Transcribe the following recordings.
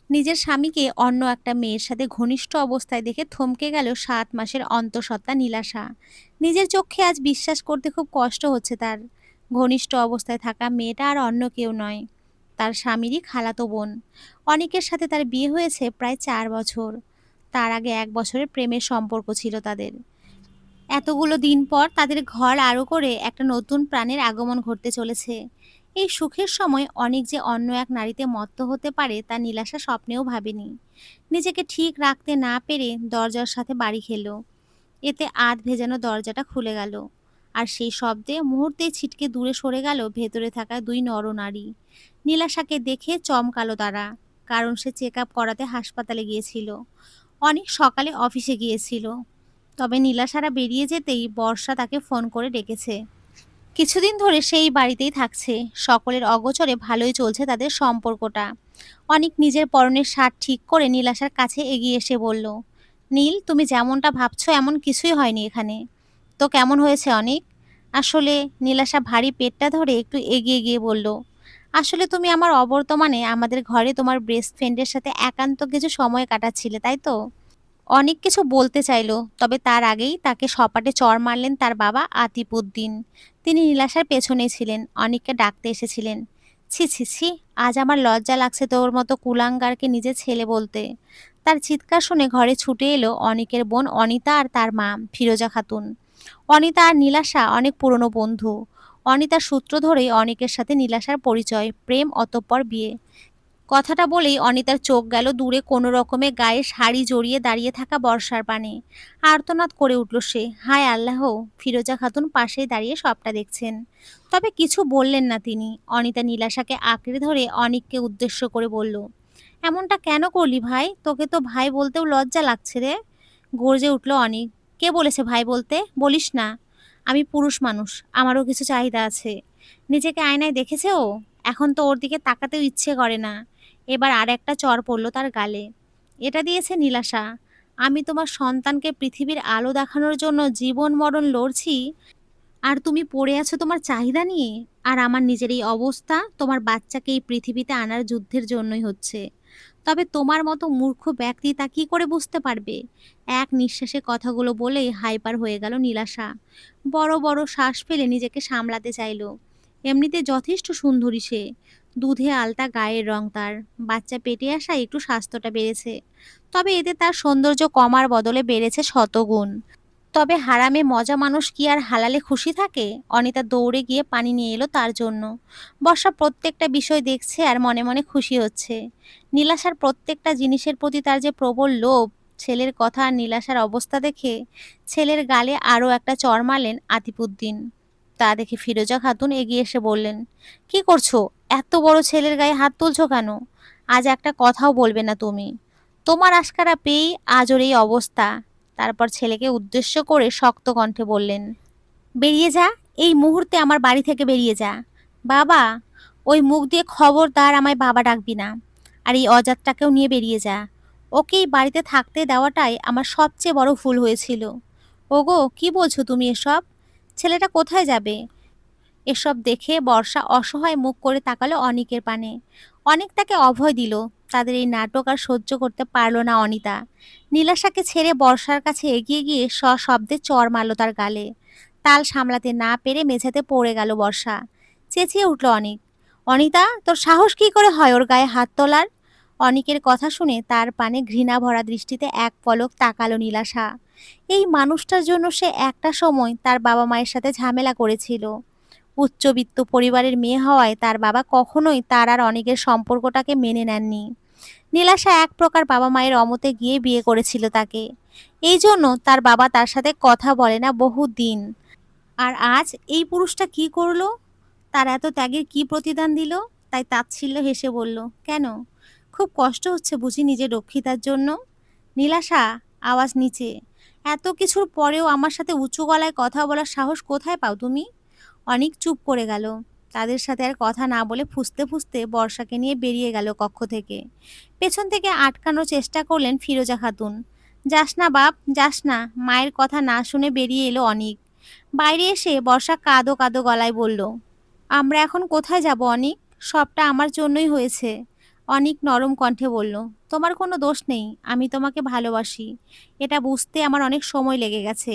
নিজের স্বামীকে অন্য একটা মেয়ের সাথে ঘনিষ্ঠ অবস্থায় দেখে থমকে গেল ৭ মাসের অন্তঃসত্ত্বা নীলাশা। নিজের চোখে আজ বিশ্বাস করতে খুব কষ্ট হচ্ছে তার। ঘনিষ্ঠ অবস্থায় থাকা মেয়েটা আর অন্য কেউ নয়, তার স্বামীরই খালাতো বোন। অনিকের সাথে তার বিয়ে হয়েছে প্রায় ৪ বছর। তার আগে ১ বছরের প্রেমের সম্পর্ক ছিল তাদের। এতগুলো দিন পর তাদের ঘর আরো করে একটা নতুন প্রাণের আগমন ঘটতে চলেছে। এই সুখের সময় অনেক যে অন্য এক নারীতে মত্ত হতে পারে তা নীলাশা স্বপ্নেও ভাবেনি। নিজেকে ঠিক রাখতে না পেরে দরজার সাথে বাড়ি খেলো। এতে আধ ভেজানো দরজাটা খুলে গেল, আর সেই শব্দে মুহূর্তেই ছিটকে দূরে সরে গেল ভেতরে থাকা ২ নরনারী। নীলাশাকে দেখে চমকালো তারা, কারণ সে চেক আপ করাতে হাসপাতালে গিয়েছিল। অনেক সকালে অফিসে গিয়েছিল। তবে নীলাশারা বেরিয়ে যেতেই বর্ষা তাকে ফোন করে ডেকেছে। কিছুদিন ধরে সেই বাড়িতেই থাকছে। সকলের অগোচরে ভালোই চলছে তাদের সম্পর্কটা। অনিক নিজের পরনের শার্ট ঠিক করে নীলাশার কাছে এগিয়ে এসে বলল, নীল, তুমি যেমনটা ভাবছো এমন কিছুই হয়নি এখানে। তো কেমন হয়েছে অনিক? আসলে, নীলাশা ভারী পেটটা ধরে একটু এগিয়ে গিয়ে বলল, আসলে তুমি আমার অবর্তমানে আমাদের ঘরে তোমার বেস্ট ফ্রেন্ডের সাথে একান্ত কিছু সময় কাটাচ্ছিলে, তাই তো? অনেক কিছু বলতে চাইলো, তবে তার আগেই তাকে সপাটে চড় মারলেন তার বাবা আতিফ উদ্দিন। তিনি নীলাশার পেছনেই ছিলেন, অনিককে ডাকতে এসেছিলেন। ছি ছি ছি, আজ আমার লজ্জা লাগছে তোর মতো কুলাঙ্গারকে নিজের ছেলে বলতে। তার চিৎকার শুনে ঘরে ছুটে এলো অনিকের বোন অনিতা আর তার মা ফিরোজা খাতুন। অনিতা আর নীলাশা অনেক পুরনো বন্ধু। অনিতার সূত্র ধরেই অনিকের সাথে নীলাশার পরিচয়, প্রেম, অতঃপর বিয়ে। কথাটা বলেই অনিতার চোখ গেল দূরে কোনো রকমে গায়ে শাড়ি জড়িয়ে দাঁড়িয়ে থাকা বর্ষার পানে। আর্তনাদ করে উঠল সে, হায় আল্লাহ! ফিরোজা খাতুন পাশেই দাঁড়িয়ে সবটা দেখছেন। তবে কিছু বললেন না তিনি। অনিতা নীলাশাকে আঁকড়ে ধরে অনিককে উদ্দেশ্য করে বলল, এমনটা কেন করলি ভাই? তোকে তো ভাই বলতেও লজ্জা লাগছে রে। গর্জে উঠল অনিক, কে বলেছে ভাই বলতে? বলিস না। আমি পুরুষ মানুষ, আমারও কিছু চাহিদা আছে। নিজেকে আয়নায় দেখেছে ও? এখন তো ওর দিকে তাকাতেও ইচ্ছে করে না। এবার আর একটা চড় পড়ল তার গালে। এটা দিয়েছে নীলাশা। আমি তোমার সন্তানকে পৃথিবীর আলো দেখানোর জন্য জীবন মরণ লড়ছি, আর তুমি পড়ে আছো তোমার চাহিদা নিয়ে। আর আমার নিজের এই অবস্থা তোমার বাচ্চাকে এই পৃথিবীতে আনার যুদ্ধের জন্যই হচ্ছে। তবে তোমার মতো মূর্খ ব্যক্তি তা কি করে বুঝতে পারবে? এক নিঃশ্বাসে কথাগুলো বলেই হাইপার হয়ে গেল নীলাশা। বড় বড় শ্বাস ফেলে নিজেকে সামলাতে চাইল। এমনিতে যথেষ্ট সুন্দরী সে। দুধে আলতা গায়ের রং তার। বাচ্চা পেটে আসা একটু স্বাস্থ্যটা বেড়েছে, তবে এতে তার সৌন্দর্য কমার বদলে বেড়েছে শতগুণ। তবে হারামে মজা মানুষ কি আর হালালে খুশি থাকে? অনিতা দৌড়ে গিয়ে পানি নিয়ে এলো তার জন্য। বর্ষা প্রত্যেকটা বিষয় দেখছে আর মনে মনে খুশি হচ্ছে। নীলাশার প্রত্যেকটা জিনিসের প্রতি তার যে প্রবল লোভ। ছেলের কথা আর নীলাশার অবস্থা দেখে ছেলের গালে আরও একটা চড় মারলেন আতিফুদ্দিন। তা দেখে ফিরোজা খাতুন এগিয়ে এসে বললেন, কি করছো? এত বড় ছেলের গায়ে হাত তুলছো কেন? আজ একটা কথাও বলবে না তুমি? তোমার আশকারা পেয়েই আজ ওর এই অবস্থা। তারপর ছেলেকে উদ্দেশ্য করে শক্ত কণ্ঠে বললেন, বেরিয়ে যা, এই মুহূর্তে আমার বাড়ি থেকে বেরিয়ে যা। বাবা! ওই মুখ দিয়ে খবরদার আমায় বাবা ডাকবি না। আর এই অজাতটাকেও নিয়ে বেরিয়ে যা। ওকে এই বাড়িতে থাকতে দেওয়াটাই আমার সবচেয়ে বড় ভুল হয়েছিল। ওগো, কি বলছো তুমি এসব? ছেলেটা কোথায় যাবে? এসব দেখে বর্ষা অসহায় মুখ করে তাকালো অনিকের পানে। অনিক তাকে অভয় দিল। তাদের এই নাটক আর সহ্য করতে পারল না অনিতা। নীলাশাকে ছেড়ে বর্ষার কাছে এগিয়ে গিয়ে সশব্দে চড় মারল তার গালে। তাল সামলাতে না পেরে মেঝেতে পড়ে গেল বর্ষা। চেঁচিয়ে উঠল অনিক, অনিতা, তোর সাহস কি করে হয় ওর গায়ে হাত তোলার? অনিকের কথা শুনে তার পানে ঘৃণা ভরা দৃষ্টিতে এক পলক তাকালো নীলাশা। এই মানুষটার জন্য সে একটা সময় তার বাবা মায়ের সাথে ঝামেলা করেছিল। উচ্চবিত্ত পরিবারের মেয়ে হওয়ায় তার বাবা কখনোই তার আর অনিকের সম্পর্কটাকে মেনে নেননি। নীলাশা এক প্রকার বাবা মায়ের অমতে গিয়ে বিয়ে করেছিল তাকে। এই জন্য তার বাবা তার সাথে কথা বলে না বহু দিন। আর আজ এই পুরুষটা কি করলো? তার এত ত্যাগের কি প্রতিদান দিল? তাই তাচ্ছিল্য হেসে বলল, কেন? খুব কষ্ট হচ্ছে বুঝি নিজের রক্ষিতার জন্য? নীলাশা, আওয়াজ নিচে। এত কিছুর পরেও আমার সাথে উঁচু গলায় কথা বলার সাহস কোথায় পাও তুমি? অনেক চুপ করে গেল। তাদের সাথে আর কথা না বলে ফুঁসতে ফুঁসতে বর্ষাকে নিয়ে বেরিয়ে গেল কক্ষ থেকে। পেছন থেকে আটকানোর চেষ্টা করলেন ফিরোজা খাতুন। যাস না বাপ, যাস না। মায়ের কথা না শুনে বেরিয়ে এলো অনিক। বাইরে এসে বর্ষা কাঁদো কাঁদো গলায় বলল, আমরা এখন কোথায় যাব অনিক? সবটা আমার জন্যই হয়েছে। অনিক নরম কণ্ঠে বলল, তোমার কোনো দোষ নেই, আমি তোমাকে ভালোবাসি। এটা বুঝতে আমার অনেক সময় লেগে গেছে।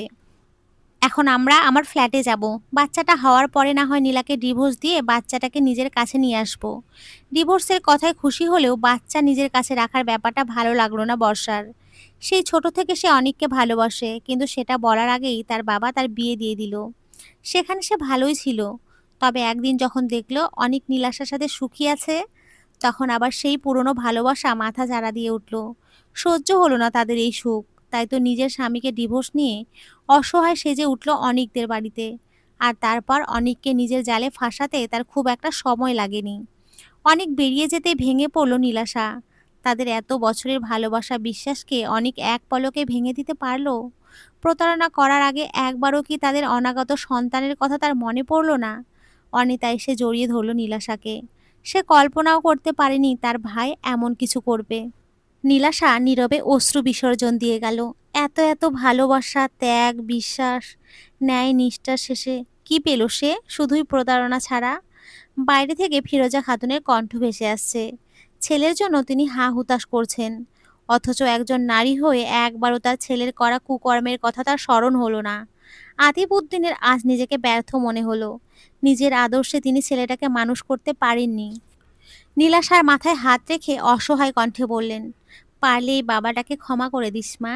এখন আমরা আমার ফ্ল্যাটে যাব। বাচ্চাটা হওয়ার পরে না হয় নীলাকে ডিভোর্স দিয়ে বাচ্চাটাকে নিজের কাছে নিয়ে আসব। ডিভোর্সের কথায় খুশি হলেও বাচ্চা নিজের কাছে রাখার ব্যাপারটা ভালো লাগলো না বর্ষার। সেই ছোট থেকে সে অনিককে ভালোবাসে, কিন্তু সেটা বলার আগেই তার বাবা তার বিয়ে দিয়ে দিল। সেখানে সে ভালোই ছিল, তবে একদিন যখন দেখলো অনিক নীলাশার সাথে সুখী আছে, তখন আবার সেই পুরনো ভালোবাসা মাথা ঝাড়া দিয়ে উঠল। সহ্য হলো না তাদের এই সুখ, তাই তো নিজের স্বামীকে ডিভোর্স নিয়ে অসহায় সেজে উঠল অনিকদের বাড়িতে। আর তারপর অনিককে নিজের জালে ফাঁসাতে তার খুব একটা সময় লাগেনি। অনিক বেরিয়ে যেতেই ভেঙে পড়ল নীলাশা। তাদের এত বছরের ভালোবাসা বিশ্বাসকে অনিক এক পলকে ভেঙে দিতে পারলো? প্রতারণা করার আগে একবারও কি তাদের অনাগত সন্তানের কথা তার মনে পড়ল না? অনিতা এসে জড়িয়ে ধরল নীলাশাকে। সে কল্পনাও করতে পারেনি তার ভাই এমন কিছু করবে। নীলাশা নীরবে অশ্রু বিসর্জন দিয়ে গেল। এত এত ভালোবাসা, ত্যাগ, বিশ্বাস, ন্যায়, নিষ্ঠার শেষে কি পেল সে? শুধুই প্রতারণা ছাড়া। বাইরে থেকে ফিরোজা খাতুনের কণ্ঠ ভেসে আসছে। ছেলের জন্য তিনি হা হুতাশ করছেন, অথচ একজন নারী হয়ে একবারও তার ছেলের করা কুকর্মের কথা তার স্মরণ হলো না। আতিফ উদ্দিনের আজ নিজেকে ব্যর্থ মনে হলো। নিজের আদর্শে তিনি ছেলেটাকে মানুষ করতে পারেননি। নীলাশার মাথায় হাত রেখে অসহায় কণ্ঠে বললেন, পারলে এই বাবাটাকে ক্ষমা করে দিস মা।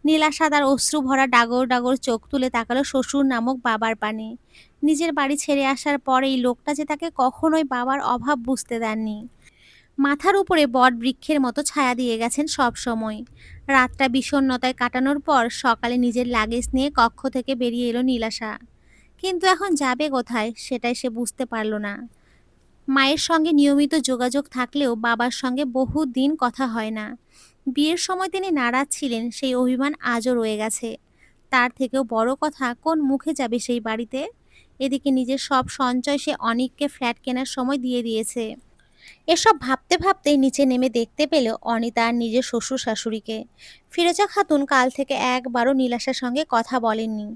নীলাশা তার অশ্রু ভরা ডাগর ডাগর চোখ তুলে তাকালো শ্বশুর নামক বাবার পানে। নিজের বাড়ি ছেড়ে আসার পর এই লোকটা যে তাকে কখনোই বাবার অভাব বুঝতে দেননি। মাথার উপরে বট বৃক্ষের মতো ছায়া দিয়ে গেছেন সব সময়। রাতটা বিষণ্ণতায় কাটানোর পর সকালে নিজের লাগেজ নিয়ে কক্ষ থেকে বেরিয়ে এলো নীলাশা। কিন্তু এখন যাবে কোথায় সেটাই সে বুঝতে পারল না। মায়ের সঙ্গে নিয়মিত যোগাযোগ থাকলেও বাবার সঙ্গে বহুদিন কথা হয় না। বিয়ের সময় তিনি নারাজ ছিলেন, সেই অভিমান আজও রয়ে গেছে। তার থেকেও বড় কথা, কোন মুখে যাবে সেই বাড়িতে? এদিকে নিজের সব সঞ্চয় সে অনিককে ফ্ল্যাট কেনার সময় দিয়ে দিয়েছে। এসব ভাবতে ভাবতেই নিচে নেমে দেখতে পেল অনিতা আর নিজের শ্বশুর শাশুড়িকে। ফিরোজা খাতুন কাল থেকে একবারও নীলাশার সঙ্গে কথা বলেননি।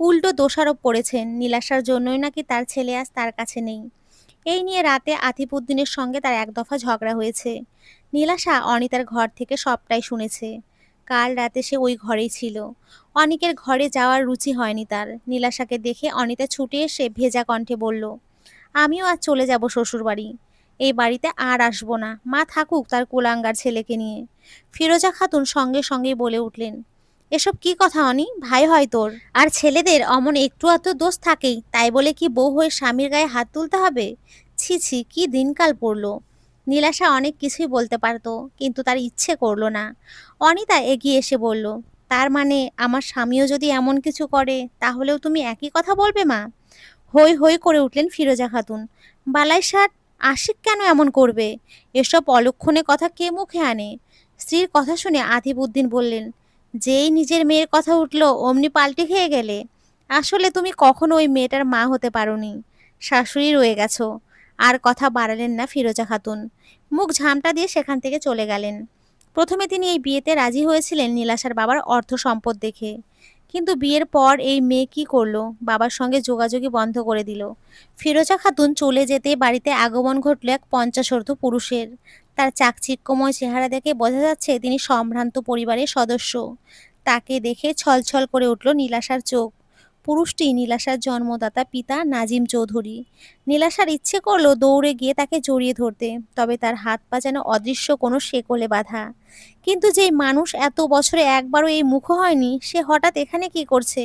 উল্টো দোষারোপ করেছেন নীলাশার জন্যই নাকি তার ছেলে আজ তার কাছে নেই। এই নিয়ে রাতে আতিফ উদ্দিনের সঙ্গে তার এক দফা ঝগড়া হয়েছে। নীলাশা অনিতার ঘর থেকে সবটাই শুনেছে। কাল রাতে সে ওই ঘরেই ছিল। অনিকের ঘরে যাওয়ার রুচি হয়নি তার। নীলাশাকে দেখে অনিতা ছুটে এসে ভেজা কণ্ঠে বলল, আমিও আজ চলে যাব শ্বশুর বাড়ি। এই বাড়িতে আর আসবো না, মা থাকুক তার কুলাঙ্গার ছেলেকে নিয়ে। ফিরোজা খাতুন সঙ্গে সঙ্গেই বলে উঠলেন, এসব কি কথা অনি, ভাই হয় তোর? আর ছেলেদের অমন একটু আধটু দোষ থাকেই, তাই বলে কি বউ হয়ে স্বামীর গায়ে হাত তুলতে হবে? ছি ছি, কি দিনকাল পড়লো। নীলাশা অনেক কিছুই বলতে পারতো, কিন্তু তার ইচ্ছে করলো না। অনিতা এগিয়ে এসে বলল, তার মানে আমার স্বামীও যদি এমন কিছু করে তাহলেও তুমি একই কথা বলবে মা? হৈ হৈ করে উঠলেন ফিরোজা খাতুন। বালাই ষাট, আশিক কেন এমন করবে? এসব অলক্ষণে কথা কে মুখে আনে? স্ত্রীর কথা শুনে আতিফ উদ্দিন বললেন, যেই নিজের মেয়ের কথা উঠল অমনি পাল্টে খেয়ে গেলে। আসলে তুমি কখনো ওই মেয়েটার মা হতে পারোনি, শাশুড়ি রয়ে গেছো। আর কথা বাড়ালেন না ফিরোজা খাতুন, মুখ ঝামটা দিয়ে সেখান থেকে চলে গেলেন। প্রথমে তিনি এই বিয়েতে রাজি হয়েছিলেন নীলাশার বাবার অর্থ সম্পদ দেখে, কিন্তু বিয়ের পর এই মেয়ে কি করলো, বাবার সঙ্গে যোগাযোগই বন্ধ করে দিল। ফিরোজা খাতুন চলে যেতে বাড়িতে আগমন ঘটল এক পঞ্চাশোর্ধ্ব পুরুষের। তার চাকচিক্যময় চেহারা দেখে বোঝা যাচ্ছে তিনি সম্ভ্রান্ত পরিবারের সদস্য। তাকে দেখে ছলছল করে উঠল নীলাশার চোখ। পুরুষটি নীলাশার জন্মদাতা পিতা নাজিম চৌধুরী। নীলাশার ইচ্ছে করলো দৌড়ে গিয়ে তাকে জড়িয়ে ধরতে, তবে তার হাত পা যেন অদৃশ্য কোনো শেকলে বাঁধা। কিন্তু যেই মানুষ এত বছরে একবারও এই মুখো হয়নি, সে হঠাৎ এখানে কি করছে?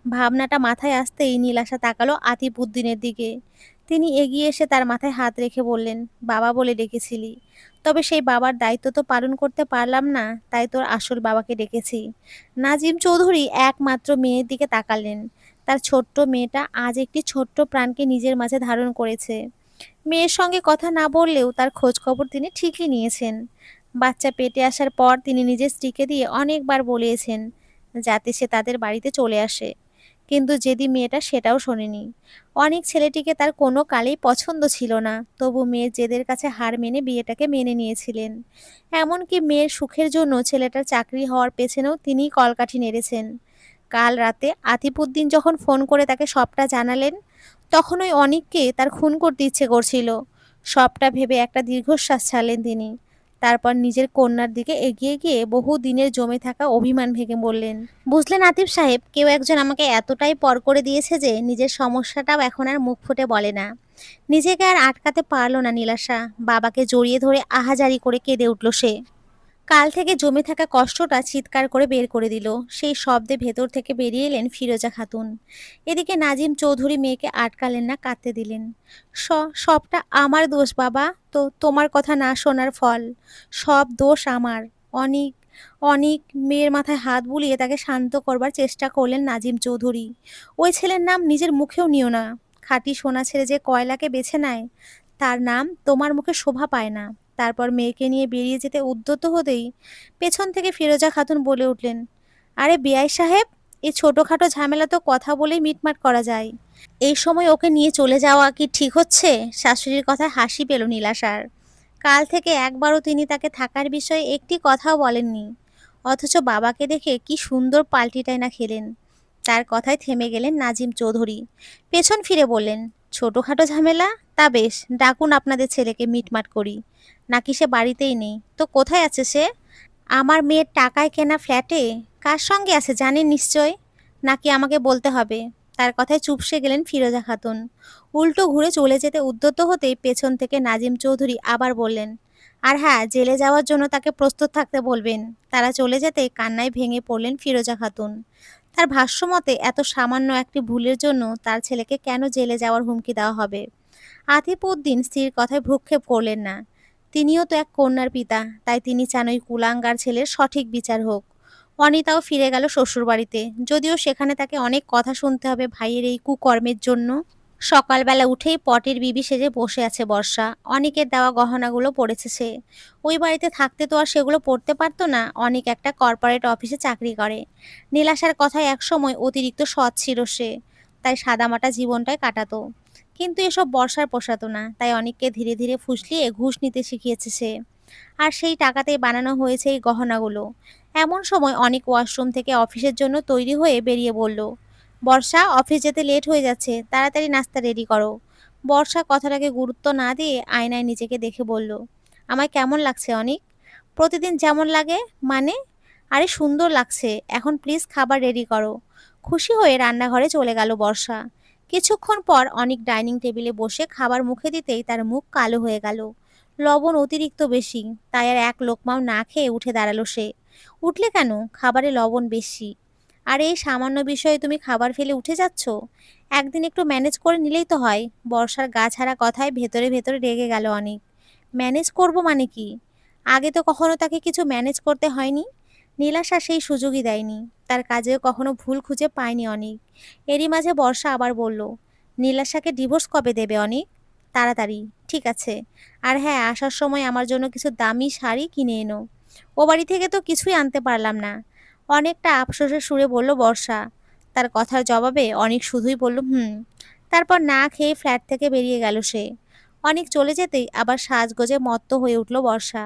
ভাবনাটা মাথায় আসতেই নীলাশা তাকালো আতিফ উদ্দিনের দিকে। তিনি এগিয়ে এসে তার মাথায় হাত রেখে বললেন, বাবা বলে ডেকেছিলি, তবে সেই বাবার দায়িত্ব তো পালন করতে পারলাম না, তাই তোর আসল বাবাকে ডেকেছি। নাজিম চৌধুরী একমাত্র মেয়ের দিকে তাকালেন। তার ছোট্ট মেয়েটা আজ একটি ছোট্ট প্রাণকে নিজের মাঝে ধারণ করেছে। মেয়ের সঙ্গে কথা না বললেও তার খোঁজ খবর তিনি ঠিকই নিয়েছেন। বাচ্চা পেটে আসার পর তিনি নিজের স্ত্রীকে দিয়ে অনেকবার বলিয়েছেন যাতে সে তাদের বাড়িতে চলে আসে, কিন্তু যেদি মেয়েটা সেটাও শোনেনি। অনেক ছেলেটিকে তার কোনো কালেই পছন্দ ছিল না, তবু মেয়ের জেদের কাছে হার মেনে বিয়েটাকে মেনে নিয়েছিলেন। এমনকি মেয়ের সুখের জন্য ছেলেটার চাকরি হওয়ার পেছনেও তিনিই কলকাঠি নেড়েছেন। কাল রাতে আতিফ উদ্দিন যখন ফোন করে তাকে সবটা জানালেন, তখন ওই অনিককে তার খুন করতে ইচ্ছে করছিল। সবটা ভেবে একটা দীর্ঘশ্বাস ছাড়লেন তিনি। তারপর নিজের কন্যার দিকে এগিয়ে গিয়ে বহু দিনের জমে থাকা অভিমান ভেঙে বললেন, বুঝলেন আতিফ সাহেব, কেউ একজন আমাকে এতটাই পর করে দিয়েছে যে নিজের সমস্যাটাও এখন আর মুখ ফুটে বলে না। নিজেকে আর আটকাতে পারল না নীলাশা। বাবাকে জড়িয়ে ধরে আহাজারি করে কেঁদে উঠল সে। কাল থেকে জমে থাকা কষ্টটা চিৎকার করে বের করে দিল। সেই শব্দে ভেতর থেকে বেরিয়ে এলেন ফিরোজা খাতুন। এদিকে নাজিম চৌধুরী মেয়েকে আটকালেন না, কাঁদতে দিলেন। সবটা আমার দোষ বাবা, তো তোমার কথা না শোনার ফল। সব দোষ আমার। অনেক অনেক মেয়ের মাথায় হাত বুলিয়ে তাকে শান্ত করবার চেষ্টা করলেন নাজিম চৌধুরী। ওই ছেলের নাম নিজের মুখেও নিও না। খাঁটি সোনা ছেড়ে যে কয়লাকে বেছে নেয়, তার নাম তোমার মুখে শোভা পায় না। তারপর মেয়েকে নিয়ে বেরিয়ে যেতে উদ্যত হতেই পেছন থেকে ফিরোজা খাতুন বলে উঠলেন, আরে বেয়াই সাহেব, এই ছোটখাটো ঝামেলা তো কথা বলেই মিটমাট করা যায়। এই সময় ওকে নিয়ে চলে যাওয়া কি ঠিক হচ্ছে? শাশুড়ির কথায় হাসি পেল নীলাশার। কাল থেকে একবারও তিনি তাকে থাকার বিষয়ে একটি কথাও বলেননি। অথচ বাবাকে দেখে কি সুন্দর পাল্টিটাই না খেলেন। তার কথায় থেমে গেলেন নাজিম চৌধুরী। পেছন ফিরে বললেন, ছোটখাটো ঝামেলা? তা বেশ, ডাকুন আপনাদের ছেলেকে, মিটমাট করি। নাকি সে বাড়িতেই নেই? তো কোথায় আছে সে? আমার মেয়ের টাকায় কেনা ফ্ল্যাটে? কার সঙ্গে আছে জানেন নিশ্চয়? নাকি আমাকে বলতে হবে? তার কথায় চুপসে গেলেন ফিরোজা খাতুন। উল্টো ঘুরে চলে যেতে উদ্যত হতেই পেছন থেকে নাজিম চৌধুরী আবার বললেন, আর হ্যাঁ, জেলে যাওয়ার জন্য তাকে প্রস্তুত থাকতে বলবেন। তারা চলে যেতে কান্নায় ভেঙে পড়লেন ফিরোজা খাতুন। তার ভাষ্যমতে এত সামান্য একটি ভুলের জন্য তার ছেলেকে কেন জেলে যাওয়ার হুমকি দেওয়া হবে? আতিফ উদ্দিন স্ত্রীর কথায় ভ্রুক্ষেপ করলেন না। তিনিও তো এক কন্যার পিতা, তাই তিনি চান ওই কুলাঙ্গার ছেলের সঠিক বিচার হোক। অনিতাও ফিরে গেল শ্বশুরবাড়িতে, যদিও সেখানে তাকে অনেক কথা শুনতে হবে ভাইয়ের এই কুকর্মের জন্য। সকালবেলা উঠেই পটের বিবি সেজে বসে আছে বর্ষা। অনেকের দেওয়া গহনাগুলো পড়েছে সে। ওই বাড়িতে থাকতে তো আর সেগুলো পড়তে পারতো না। অনেক একটা কর্পোরেট অফিসে চাকরি করে। নীলাশার কথায় একসময় অতিরিক্ত সৎ ছিল সে, তাই সাদামাটা জীবনটাই কাটাতো। কিন্তু এসব বর্ষার পোষাতো না, তাই অনেককে ধীরে ধীরে ফুসলিয়ে ঘুষ নিতে শিখিয়েছে সে। আর সেই টাকাতেই বানানো হয়েছে এই গহনাগুলো। এমন সময় অনেক ওয়াশরুম থেকে অফিসের জন্য তৈরি হয়ে বেরিয়ে বলল, বর্ষা, অফিস যেতে লেট হয়ে যাচ্ছে, তাড়াতাড়ি নাস্তা রেডি করো। বর্ষা কথাটাকে গুরুত্ব না দিয়ে আয়নায় নিজেকে দেখে বলল, আমায় কেমন লাগছে অনিক? প্রতিদিন যেমন লাগে মানে? আরে সুন্দর লাগছে, এখন প্লিজ খাবার রেডি করো। খুশি হয়ে রান্নাঘরে চলে গেল বর্ষা। কিছুক্ষণ পর অনিক ডাইনিং টেবিলে বসে খাবার মুখে দিতেই তার মুখ কালো হয়ে গেল। লবণ অতিরিক্ত বেশি, তাই আর এক লোকমাও না খেয়ে উঠে দাঁড়ালো সে। উঠলে কেন? খাবারে লবণ বেশি। আর এই সামান্য বিষয়ে তুমি খাবার ফেলে উঠে যাচ্ছ? একদিন একটু ম্যানেজ করে নিলেই তো হয়। বর্ষার গা ছাড়া কথায় ভেতরে ভেতরে রেগে গেল অনেক। ম্যানেজ করব মানে কি? আগে তো কখনো তাকে কিছু ম্যানেজ করতে হয়নি। নীলাশা সেই সুযোগই দেয়নি। তার কাজেও কখনো ভুল খুঁজে পায়নি অনেক। এরই মাঝে বর্ষা আবার বলল, নীলাশাকে ডিভোর্স কবে দেবে অনেক? তাড়াতাড়ি। ঠিক আছে। আর হ্যাঁ, আসার সময় আমার জন্য কিছু দামি শাড়ি কিনে এনো। ও বাড়ি থেকে তো কিছুই আনতে পারলাম না। অনেকটা আফসোসের সুরে বলল বর্ষা। তার কথার জবাবে অনেক শুধুই বলল, হুম। তারপর না খেয়ে ফ্ল্যাট থেকে বেরিয়ে গেল সে। অনেক চলে যেতেই আবার সাজগোজে মত্ত হয়ে উঠল বর্ষা।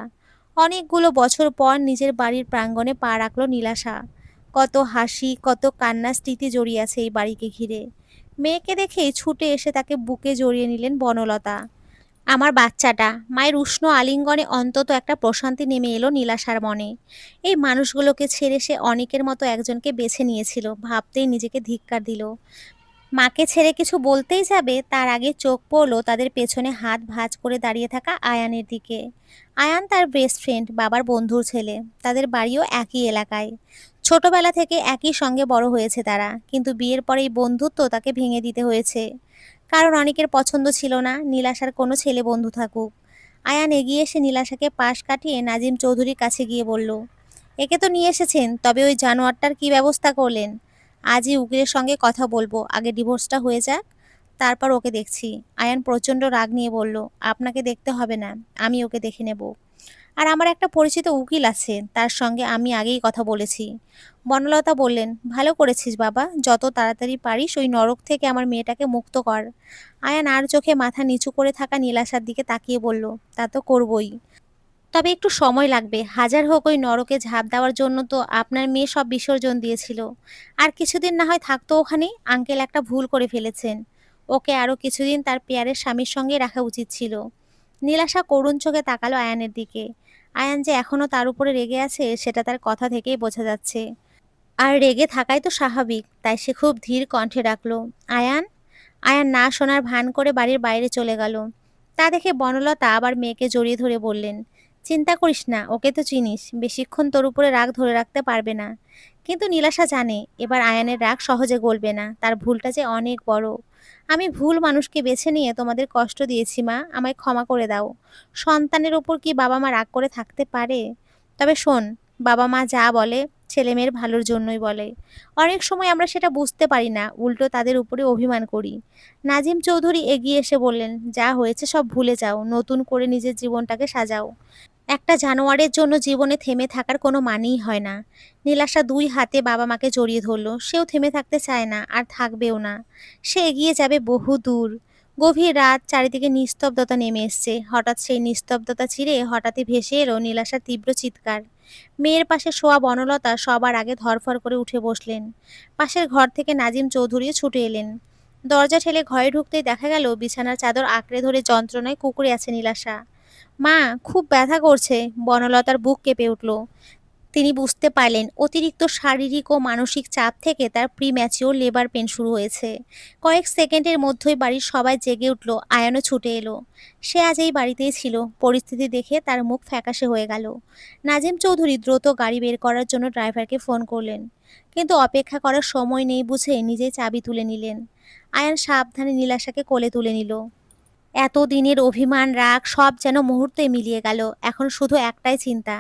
অনেকগুলো বছর পর নিজের বাড়ির প্রাঙ্গণে পা রাখল নীলাশা। কত হাসি, কত কান্নার স্মৃতি জড়িয়ে আছে এই বাড়িকে ঘিরে। মেয়েকে দেখেই ছুটে এসে তাকে বুকে জড়িয়ে নিলেন বনলতা। আমার বাচ্চাটা, মায়ের উষ্ণ আলিঙ্গনে অন্তত একটা প্রশান্তি নেমে এলো নীলাশার মনে। এই মানুষগুলোকে ছেড়ে সে অনেকের মতো একজনকে বেছে নিয়েছিল, ভাবতেই নিজেকে ধিক্কার দিল। মাকে ছেড়ে কিছু বলতেই যাবে, তার আগে চোখ পড়ল তাদের পেছনে হাত ভাঁজ করে দাঁড়িয়ে থাকা আয়ানের দিকে। আয়ান তার বেস্ট ফ্রেন্ড, বাবার বন্ধুর ছেলে। তাদের বাড়িও একই এলাকায়। ছোটবেলা থেকে একই সঙ্গে বড় হয়েছে তারা, কিন্তু বিয়ের পরে এই বন্ধুত্ব তাকে ভেঙে দিতে হয়েছে। কারণ অনেকের পছন্দ ছিল না নীলাশার কোনো ছেলে বন্ধু থাকুক। আয়ান এগিয়ে এসে নীলাশাকে পাশ কাটিয়ে নাজিম চৌধুরীর কাছে গিয়ে বলল, একে তো নিয়ে এসেছেন, তবে ওই জানোয়ারটার কি ব্যবস্থা করলেন? আজই উকিলের সঙ্গে কথা বলবো, আগে ডিভোর্সটা হয়ে যাক, তারপর ওকে দেখছি। আয়ান প্রচণ্ড রাগ নিয়ে বলল, আপনাকে দেখতে হবে না, আমি ওকে দেখে নেব। আর আমার একটা পরিচিত উকিল আছে, তার সঙ্গে আমি আগেই কথা বলেছি। বনলতা বললেন, ভালো করেছিস বাবা, যত তাড়াতাড়ি পারিস ওই নরক থেকে আমার মেয়েটাকে মুক্ত কর। আয়ান আর চোখে মাথা নিচু করে থাকা নীলাশার দিকে তাকিয়ে বলল, তা তো করবই, তবে একটু সময় লাগবে। হাজার হোক, ওই নরকে ঝাঁপ দেওয়ার জন্য তো আপনার মেয়ে সব বিসর্জন দিয়েছিল। আর কিছুদিন না হয় থাকতো ওখানে। আঙ্কেল একটা ভুল করে ফেলেছেন। ওকে আরও কিছুদিন তার পেয়ারের স্বামীর সঙ্গে রাখা উচিত ছিল। নীলাশা করুণ চোখে তাকালো আয়ানের দিকে। আয়ান যে এখনো তার উপরে রেগে আছে সেটা তার কথা থেকেই বোঝা যাচ্ছে। আর রেগে থাকাই তো স্বাভাবিক, তাই সে খুব ধীর কণ্ঠে ডাকলো, আয়ান। আয়ান না শোনার ভান করে বাড়ির বাইরে চলে গেল। তা দেখে বনলতা আবার মেয়েকে জড়িয়ে ধরে বললেন, চিন্তা করিস না, ওকে তো চিনিস, বেশিক্ষণ তোর উপরে রাগ ধরে রাখতে পারবে না। কিন্তু নীলাশা জানে এবার আয়ানের রাগ সহজে গলবে না, তার ভুলটা যে অনেক বড়। আমি ভুল মানুষকে বেছে নিয়ে তোমাদের কষ্ট দিয়েছি মা, আমায় ক্ষমা করে দাও। সন্তানের ওপর কি বাবা মা রাগ করে থাকতে পারে? তবে শোন, বাবা মা যা বলে ছেলেমেয়ের ভালোর জন্যই বলে। অনেক সময় আমরা সেটা বুঝতে পারি না, উল্টো তাদের উপরে অভিমান করি। নাজিম চৌধুরী এগিয়ে এসে বললেন, যা হয়েছে সব ভুলে যাও, নতুন করে নিজের জীবনটাকে সাজাও। একটা জানোয়ারের জন্য জীবনে থেমে থাকার কোনো মানেই হয় না। নীলাশা দুই হাতে বাবা মাকে জড়িয়ে ধরল, সেও থেমে থাকতে চায় না, আর থাকবেও না। সে এগিয়ে যাবে বহু দূর। গভীর রাত, চারিদিকে নিস্তব্ধতা নেমে এসছে। হঠাৎ সেই নিস্তব্ধতা ছিঁড়ে হঠাৎই ভেসে এলো নীলাশার তীব্র চিৎকার। মেয়ের পাশে শোয়া বনলতা সবার আগে ধরফর করে উঠে বসলেন। পাশের ঘর থেকে নাজিম চৌধুরীও ছুটে এলেন। দরজা ঠেলে ঘরে ঢুকতেই দেখা গেল বিছানার চাদর আঁকড়ে ধরে যন্ত্রণায় কুঁকড়ে আছে নীলাশা। মা, খুব ব্যথা করছে। বনলতার বুক কেঁপে উঠল। তিনি বুঝতে পারলেন অতিরিক্ত শারীরিক ও মানসিক চাপ থেকে তার প্রিম্যাচিওর লেবার পেন শুরু হয়েছে। কয়েক সেকেন্ডের মধ্যেই বাড়ির সবাই জেগে উঠল, আয়ানও ছুটে এলো। সে আজ এই বাড়িতেই ছিল। পরিস্থিতি দেখে তার মুখ ফ্যাকাশে হয়ে গেল। নাজিম চৌধুরী দ্রুত গাড়ি বের করার জন্য ড্রাইভারকে ফোন করলেন, কিন্তু অপেক্ষা করার সময় নেই বুঝে নিজেই চাবি তুলে নিলেন। আয়ান সাবধানে নীলাশাকে কোলে তুলে নিল। এতদিনের অভিমান রাগ সব যেন মুহূর্তে মিলিয়ে গেল। এখন শুধু একটাই চিন্তা,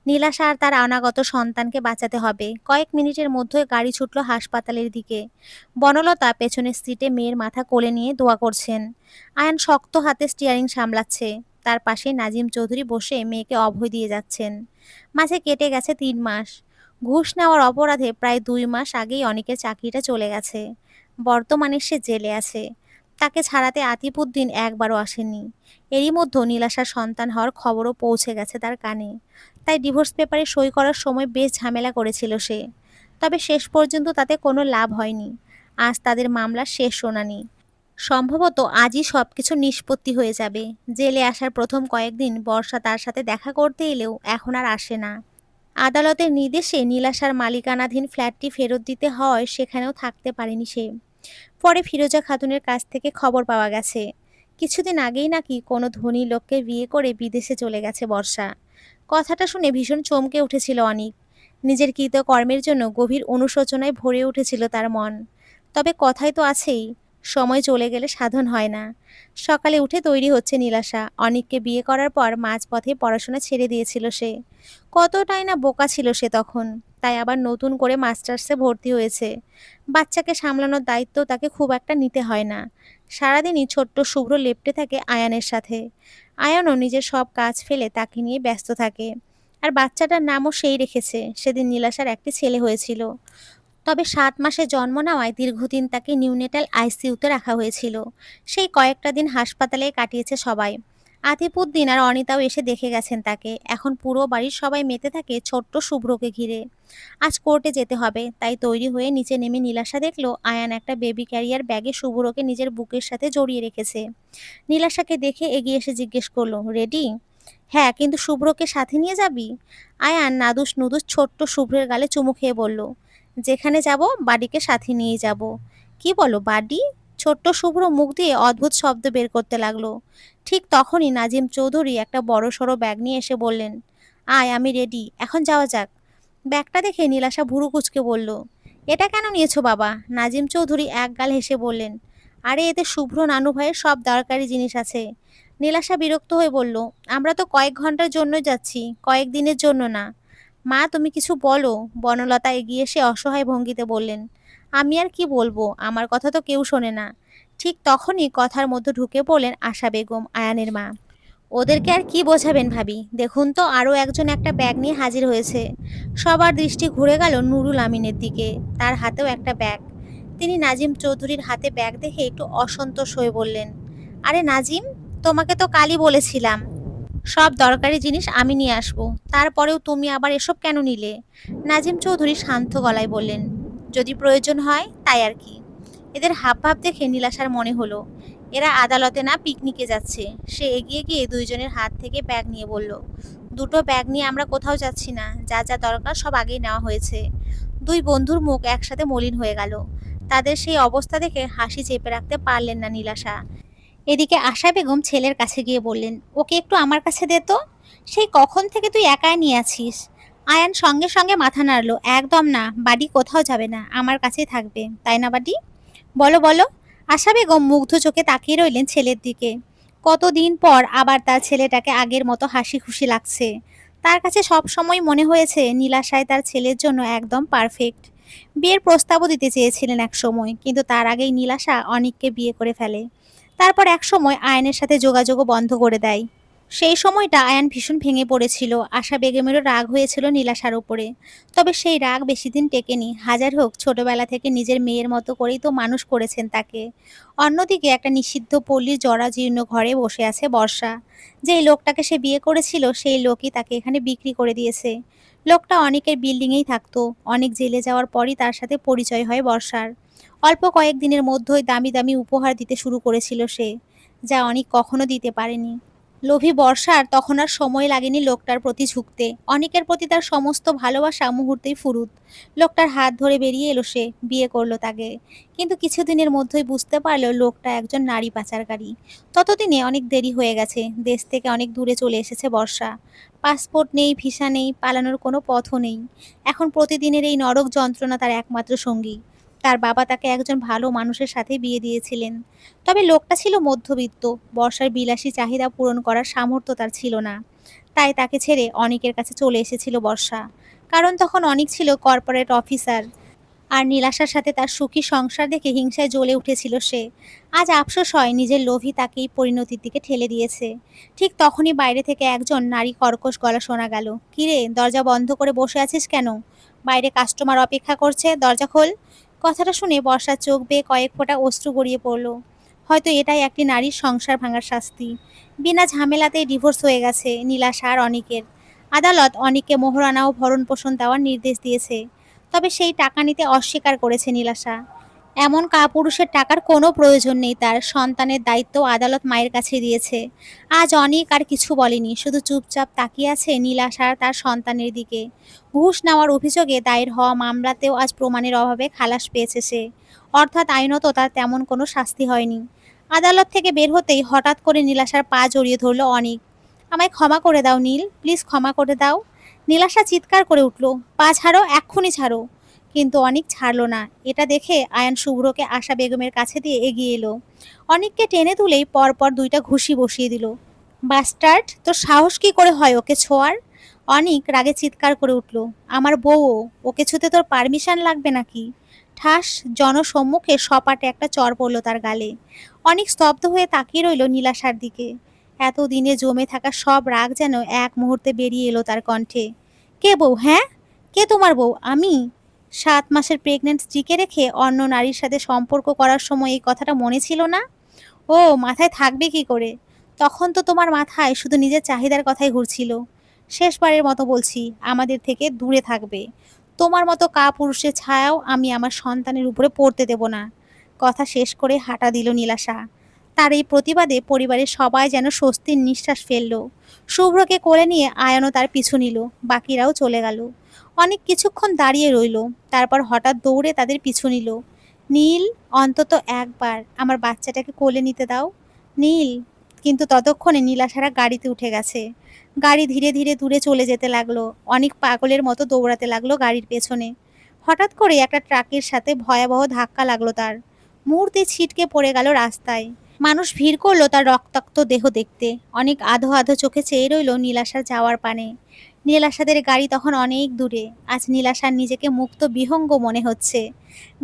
নীলাশা আর তার অনাগত সন্তানকে বাঁচাতে হবে। কয়েক মিনিটের মধ্যে গাড়ি ছুটল হাসপাতালের দিকে। বনলতা পেছনের সিটে মেয়ের মাথা কোলে নিয়ে দোয়া করছেন। আয়ান শক্ত হাতে স্টিয়ারিং সামলাচ্ছে। তার পাশে নাজিম চৌধুরী বসে মেয়েকে অভয় দিয়ে যাচ্ছেন। মাঝে কেটে গেছে 3 মাস। ঘুষ নেওয়ার অপরাধে প্রায় 2 মাস আগেই অনেকের চাকরিটা চলে গেছে। বর্তমানে সে জেলে আছে। তাকে ছাড়াতে আতিফ উদ্দিন একবারও আসেনি। এরই মধ্যে নীলাশার সন্তান হওয়ার খবরও পৌঁছে গেছে তার কানে। তাই ডিভোর্স পেপারে সই করার সময় বেশ ঝামেলা করেছিল সে। তবে শেষ পর্যন্ত তাতে কোনো লাভ হয়নি। আজ তাদের মামলার শেষ শুনানি। সম্ভবত আজই সবকিছু নিষ্পত্তি হয়ে যাবে। জেলে আসার প্রথম কয়েকদিন বর্ষা তার সাথে দেখা করতে এলেও এখন আর আসে না। আদালতের নির্দেশে নীলাশার মালিকানাধীন ফ্ল্যাটটি ফেরত দিতে হওয়ায় সেখানেও থাকতে পারেনি সে। পরে ফিরোজা খাতুনের কাছ থেকে খবর পাওয়া গেছে, কিছুদিন আগেই নাকি কোনো ধনী লোককে বিয়ে করে বিদেশে চলে গেছে বর্ষা। কথাটা শুনে ভীষণ চমকে উঠেছিল অনিক। নিজের কৃতকর্মের জন্য গভীর অনুশোচনায় ভরে উঠেছিল তার মন। তবে কথাই তো আছেই, সময় চলে গেলে সাধন হয় না। সকালে উঠে তৈরি হচ্ছে নীলাশা। অনিককে বিয়ে করার পর মাঝপথে পড়াশোনা ছেড়ে দিয়েছিল সে। কতটাই না বোকা ছিল সে তখন। তাই আবার নতুন করে মাস্টার্সে ভর্তি হয়েছে। বাচ্চাকে সামলানোর দায়িত্ব তাকে খুব একটা নিতে হয় না। সারাদিনই ছোট্ট শুভ্র লেপ্টে থাকে আয়ানের সাথে। আয়ানও নিজের সব কাজ ফেলে তাকে নিয়ে ব্যস্ত থাকে। আর বাচ্চাটার নামও সেই রেখেছে। সেদিন নীলাশার একটি ছেলে হয়েছিল। তবে 7 মাসে জন্ম নেওয়ায় দীর্ঘদিন তাকে নিউনেটাল আইসিইউতে রাখা হয়েছিল। সেই কয়েকটা দিন হাসপাতালে কাটিয়েছে সবাই। আতিফ উদ্দিন আর অনিতাও এসে দেখে গেছেন তাকে। এখন পুরো বাড়ির সবাই মেতে থাকে ছোট্ট শুভ্রকে ঘিরে। আজ কোর্টে যেতে হবে, তাই তৈরি হয়ে নিচে নেমে নীলাশা দেখলো আয়ান একটা বেবি ক্যারিয়ার ব্যাগে শুভ্রকে নিজের বুকের সাথে জড়িয়ে রেখেছে। নীলাশাকে দেখে এগিয়ে এসে জিজ্ঞেস করলো, রেডি? হ্যাঁ, কিন্তু শুভ্রকে সাথে নিয়ে যাবি? আয়ান নাদুস নুদুস ছোট্ট শুভ্রের গালে চুমু খেয়ে বলল, যেখানে যাব বাড়িকে সাথে নিয়ে যাব। কি বলো বাড়ি? ছোট্ট শুভ্র মুখ দিয়ে অদ্ভুত শব্দ বের করতে লাগলো। ঠিক তখনই নাজিম চৌধুরী একটা বড় সড়ো ব্যাগ নিয়ে এসে বললেন, আয় আমি রেডি, এখন যাওয়া যাক। ব্যাগটা দেখে নীলাশা ভুরু কুঁচকে বলল, এটা কেন নিয়েছো বাবা? নাজিম চৌধুরী একগাল হেসে বললেন, আরে এতে শুভ্র নানু ভাইয়ের সব দরকারি জিনিস আছে। নীলাশা বিরক্ত হয়ে বলল, আমরা তো কয়েক ঘন্টার জন্য যাচ্ছি, কয়েক দিনের জন্য না। মা তুমি কিছু বলো। বনলতা এগিয়ে এসে অসহায় ভঙ্গিতে বললেন, আমি আর কি বলবো, আমার কথা তো কেউ শোনে না। ঠিক তখনই কথার মধ্যে ঢুকে পড়লেন আশা বেগম, আয়ানের মা। ওদেরকে আর কি বোঝাবেন ভাবি, দেখুন তো আরও একজন একটা ব্যাগ নিয়ে হাজির হয়েছে। সবার দৃষ্টি ঘুরে গেল নুরুল আমিনের দিকে। তার হাতেও একটা ব্যাগ। তিনি নাজিম চৌধুরীর হাতে ব্যাগ দেখে একটু অসন্তোষ হয়ে বললেন, আরে নাজিম, তোমাকে তো কালই বলেছিলাম সব দরকারি জিনিস আমি নিয়ে আসবো, তারপরেও তুমি আবার এসব কেন নিলে? নাজিম চৌধুরী শান্ত গলায় বললেন, যদি প্রয়োজন হয় তাই আর কি। এদের হাবভাব দেখে নীলাশার মনে হলো এরা আদালতে না পিকনিকে যাচ্ছে। সে এগিয়ে গিয়ে দুইজনের হাত থেকে ব্যাগ নিয়ে বলল, দুটো ব্যাগ নিয়ে আমরা কোথাও যাচ্ছি না, যা যা দরকার সব আগেই নেওয়া হয়েছে। দুই বন্ধুর মুখ একসাথে মলিন হয়ে গেল। তাদের সেই অবস্থা দেখে হাসি চেপে রাখতে পারলেন না নীলাশা। এদিকে আশা বেগম ছেলের কাছে গিয়ে বললেন, ওকে একটু আমার কাছে দে তো। সেই কখন থেকে তুই একাই নিয়ে আছিস? আয়ান সঙ্গে সঙ্গে মাথা নাড়লো, একদম না, বাড়ি কোথাও যাবে না, আমার কাছেই থাকবে, তাই না বাড়ি? বলো বলো। আশা বেগম মুগ্ধ চোখে তাকিয়ে রইলেন ছেলের দিকে। কতদিন পর আবার তার ছেলেটাকে আগের মতো হাসি খুশি লাগছে। তার কাছে সব সময় মনে হয়েছে নীলাশাই তার ছেলের জন্য একদম পারফেক্ট। বিয়ের প্রস্তাবও দিতে চেয়েছিলেন এক সময়, কিন্তু তার আগেই নীলাশা অনিককে বিয়ে করে ফেলে। তারপর এক সময় আয়নের সাথে যোগাযোগও বন্ধ করে দেয়। সেই সময়টা আয়ান ভীষণ ভেঙে পড়েছিল। আশা বেগমেরও রাগ হয়েছিল নীলাশার উপরে। তবে সেই রাগ বেশি দিন টেকেনি। হাজার হোক ছোটবেলা থেকে নিজের মেয়ের মতো করেই তো মানুষ করেছেন তাকে। অন্যদিকে একটা নিষিদ্ধ পল্লীর জরাজীর্ণ ঘরে বসে আছে বর্ষা। যেই লোকটাকে সে বিয়ে করেছিল সেই লোকই তাকে এখানে বিক্রি করে দিয়েছে। লোকটা অনেকের বিল্ডিংয়েই থাকতো। অনেক জেলে যাওয়ার পরই তার সাথে পরিচয় হয় বর্ষার। অল্প কয়েকদিনের মধ্যেই দামি দামি উপহার দিতে শুরু করেছিল সে, যা অনেক কখনো দিতে পারেনি। লোভী বর্ষার তখন আর সময় লাগেনি লোকটার প্রতি ঝুঁকতে। অনেকের প্রতি তার সমস্ত ভালোবাসা মুহূর্তেই ফুরুত। লোকটার হাত ধরে বেরিয়ে এলো সে, বিয়ে করলো তাকে। কিন্তু কিছুদিনের মধ্যেই বুঝতে পারলো লোকটা একজন নারী পাচারকারী। ততদিনে অনেক দেরি হয়ে গেছে। দেশ থেকে অনেক দূরে চলে এসেছে বর্ষা। পাসপোর্ট নেই, ভিসা নেই, পালানোর কোনো পথও নেই। এখন প্রতিদিনের এই নরক যন্ত্রণা তার একমাত্র সঙ্গী। তার বাবা তাকে একজন ভালো মানুষের সাথে বিয়ে দিয়েছিলেন। তবে লোকটা ছিল মধ্যবিত্ত। বর্ষার বিলাসী চাহিদা পূরণ করার সামর্থ্য তার ছিল না। তাই তাকে ছেড়ে অনিকের কাছে চলে এসেছিল বর্ষা। কারণ তখন অনিক ছিল কর্পোরেট অফিসার। আর নীলাশার সাথে তার সুখী সংসার দেখে হিংসায় জ্বলে উঠেছিল সে। আজ আফসোস হয় নিজের লোভই তাকে এই পরিণতির দিকে ঠেলে দিয়েছে। ঠিক তখনই বাইরে থেকে একজন নারী কর্কশ গলা শোনা গেল, কিরে, দরজা বন্ধ করে বসে আছিস কেন? বাইরে কাস্টমার অপেক্ষা করছে, দরজা খোল। কথাটা শুনে বর্ষার চোখ বেয়ে কয়েক ফোঁটা অশ্রু গড়িয়ে পড়ল। হয়তো এটাই একটি নারীর সংসার ভাঙার শাস্তি। বিনা ঝামেলাতেই ডিভোর্স হয়ে গেছে নীলাশা আর অনিকের। আদালত অনিককে মোহরানা ও ভরণ পোষণ দেওয়ার নির্দেশ দিয়েছে। তবে সেই টাকা নিতে অস্বীকার করেছে নীলাশা। এমন কাপুরুষের টাকার কোনো প্রয়োজন নেই তার। সন্তানের দায়িত্ব আদালত মায়ের কাছে দিয়েছে। আজ অনিক আর কিছু বলেনি, শুধু চুপচাপ তাকিয়ে আছে নীলাশা আর তার সন্তানের দিকে। ঘুষ নেওয়ার অভিযোগে দায়ের হওয়া মামলাতেও আজ প্রমাণের অভাবে খালাস পেয়েছে সে। অর্থাৎ আইনত তার তেমন কোনো শাস্তি হয়নি। আদালত থেকে বের হতেই হঠাৎ করে নীলাশার পা জড়িয়ে ধরল অনিক। আমায় ক্ষমা করে দাও নীল, প্লিজ ক্ষমা করে দাও। নীলাশা চিৎকার করে উঠল, পা ছাড়ো, এক্ষুনি ছাড়ো। কিন্তু অনিক ছাড়ল না। এটা দেখে আয়ান শুভ্রকে আশা বেগমের কাছে দিয়ে এগিয়ে এলো। অনিককে টেনে তুলেই পরপর দুইটা ঘুষি বসিয়ে দিল। বাস্টার্ড, তোর সাহস কি করে হয় ওকে ছোঁয়ার? অনিক রাগে চিৎকার করে উঠল, আমার বউ, ওকে ছুতে তোর পারমিশন লাগবে নাকি? ঠাস, জনসম্মুখে সপাটে একটা চড় পড়ল তার গালে। অনিক স্তব্ধ হয়ে তাকিয়ে রইল নীলাশার দিকে। এতদিনে জমে থাকা সব রাগ যেন এক মুহূর্তে বেরিয়ে এলো তার কণ্ঠে। কে বউ? হ্যাঁ, কে তোমার বউ? আমি? 7 মাসের প্রেগনেন্ট স্ত্রীকে রেখে অন্য নারীর সাথে সম্পর্ক করার সময় এই কথাটা মনে ছিল না? ও মাথায় থাকবে কি করে? তখন তো তোমার মাথায় শুধু নিজের চাহিদার কথাই ঘুরছিল। শেষবারের মতো বলছি, আমাদের থেকে দূরে থাকবে। তোমার মতো কাপুরুষের ছায়াও আমি আমার সন্তানের উপরে পড়তে দেব না। কথা শেষ করে হাঁটা দিল নীলাশা। তার এই প্রতিবাদে পরিবারের সবাই যেন স্বস্তির নিঃশ্বাস ফেলল। শুভ্রকে কোলে নিয়ে আয়ানও তার পিছু নিল। বাকিরাও চলে গেল। অনেক কিছুক্ষণ দাঁড়িয়ে রইল। তারপর হঠাৎ দৌড়ে তাদের পিছু নিল। নীল, অন্তত একবার আমার বাচ্চাটাকে কোলে নিতে দাও। নীল। কিন্তু ততক্ষণে নীলাশারা গাড়িতে উঠে গেছে। গাড়ি ধীরে ধীরে দূরে চলে যেতে লাগলো। অনেক পাগলের মতো দৌড়াতে লাগলো গাড়ির পেছনে। হঠাৎ করে একটা ট্রাকের সাথে ভয়াবহ ধাক্কা লাগলো তার। মুহূর্তে ছিটকে পড়ে গেল রাস্তায়। মানুষ ভিড় করলো তার রক্তাক্ত দেহ দেখতে। অনেক আধো আধো চোখে চেয়ে রইল নীলাশার যাওয়ার পানে। নীলাশাদের গাড়ি তখন অনেক দূরে। আজ নীলাশার নিজেকে মুক্ত বিহঙ্গ মনে হচ্ছে।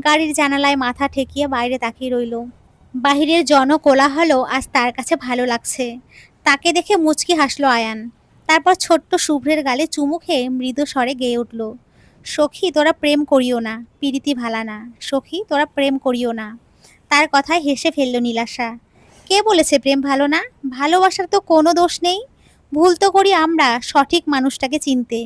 গাড়ির জানালায় মাথা ঠেকিয়ে বাইরে তাকিয়ে রইল। বাহিরের জনকোলাহল আজ তার কাছে ভালো লাগছে। তাকে দেখে মুচকি হাসলো আয়ান। তারপর ছোট্ট শুভ্রের গালে চুমু খেয়ে মৃদু স্বরে গেয়ে উঠল, সখী তোরা প্রেম করিও না, পিরিতি ভালা না। সখী তোরা প্রেম করিও না। তার কথায় হেসে ফেলল নীলাশা। কে বলেছে প্রেম ভালো না? ভালোবাসার তো কোনো দোষ নেই। ভুল তো করি আমরা সঠিক মানুষটাকে চিনতে।